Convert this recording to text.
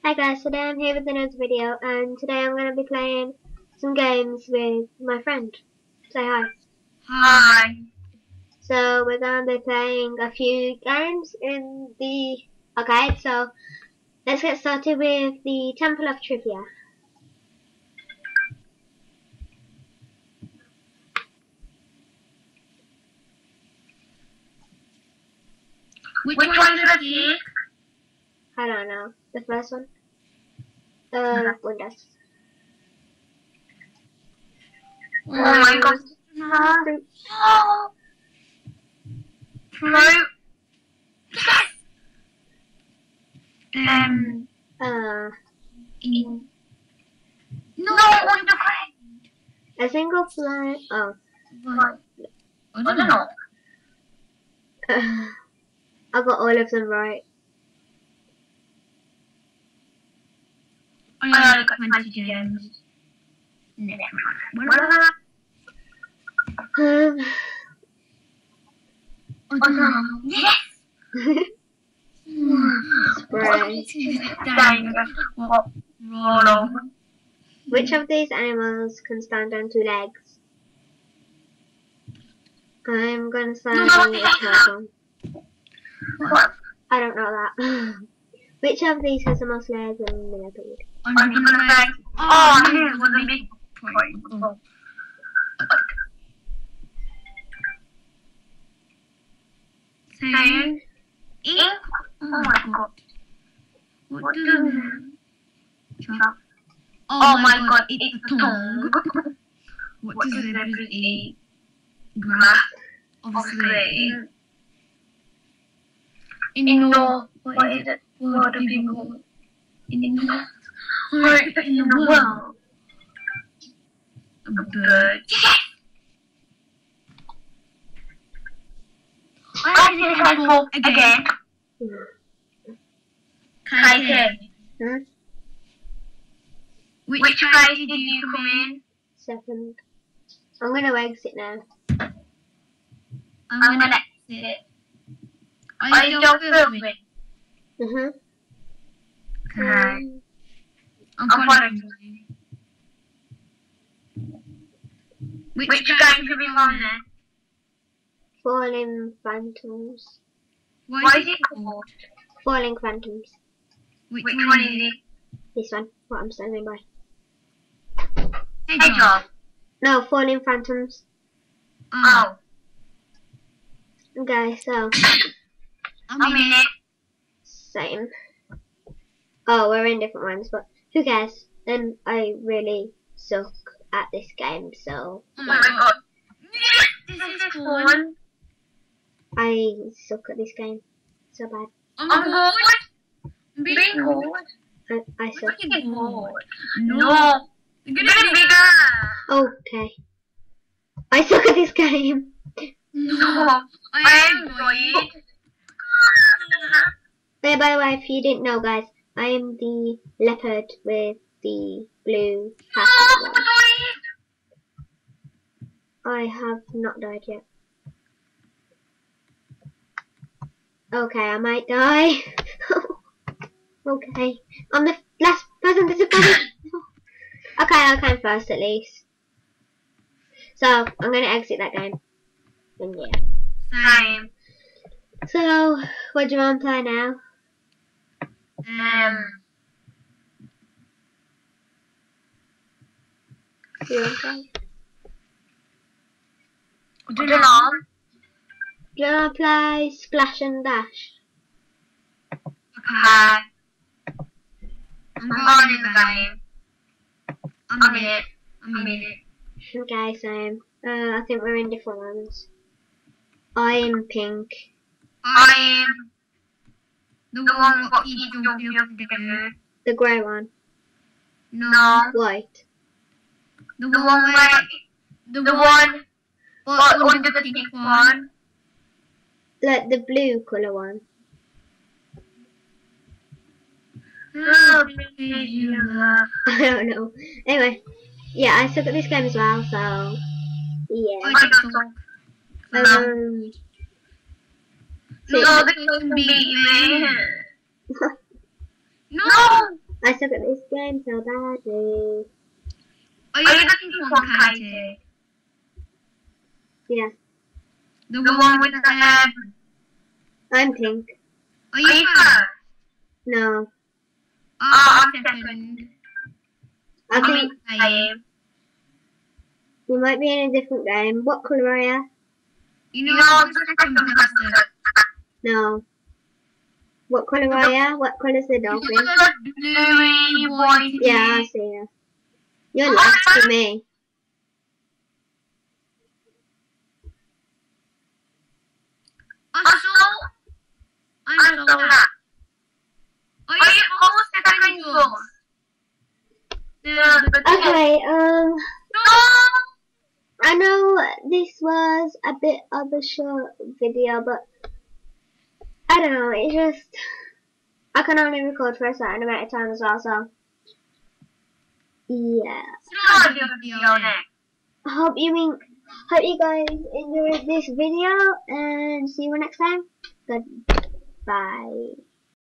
Hi guys, today I'm here with another video and today I'm going to be playing some games with my friend. Say hi. Hi. So we're going to be playing a few games in the... Okay, so let's get started with the Temple of Trivia. Which one should I pick? I don't know. The first one? Windows. Oh my god. No. Pro. Yes. No, on the friend. A single flight. Oh. What? I don't know. I got all of them right. I only got 20 gems. Never mind. Oh no. Yes! Spray. Roll over. Which of these animals can stand on two legs? I'm gonna say the first one. What? I don't know that. Which of these has the most layers in the millipede? I'm gonna say, oh, here was a big point. Oh. Saying ink? Oh my god. What do you Oh my god, it's a tongue. What does it represent? Grass. Obviously. In the, what is it? What do people in the world? A bird. Yes! I think I spoke again. Hmm? Which place did you come in? Second. I'm gonna exit now. I'm gonna exit. Are you still filming? Okay. I'm following you. Which game should we on then? Falling Phantoms. What is it called? Falling Phantoms. Which one is it? This one. What I'm standing by. Hedgehog. No, Falling Phantoms. Oh. Okay, so. I'm in it. Same. Oh, we're in different ones, but who cares? And I really suck at this game, so. Oh my god. This is fun. I suck at this game. So bad. I'm good. Being good. I suck. No. Get it bigger. Okay. I suck at this game. No. I enjoy it. Hey, by the way, if you didn't know, guys, I am the leopard with the blue hat. I have not died yet. Okay, I might die. Okay, I'm the last person disappointed. Okay, I came first at least. So, I'm gonna exit that game. And yeah. Same. So, what do you want to play now? You want to play? I don't know. Do you want to play Splash and Dash? Okay. I'm going in the game. I'm in it. I'm in it. Okay, same. I think we're in different ones. I'm pink. I am the one who got each jumping together. The grey one. No. White. The one where the one under the pink one. Like the blue colour one. Oh, I I don't know. Anyway, yeah, I suck at this game as well, so yeah. No, they can beat me. No! I suck at this game so badly. Are you looking for one, Katie? Yeah. The one with the hair. I'm pink. Are you first? No. Oh, I'm second. I think Same. we might be in a different game. What colour are you? You know, I'm the second person. No. What colour are you? What colour's the dolphin? Bluey, white. Yeah, I see you. You're last to me. I saw that. Are you almost second yours? Okay, No! I know this was a bit of a short video, but I don't know, it just, I can only record for a certain amount of time as well, so, yeah. Hope you guys enjoyed this video, and see you next time. Goodbye.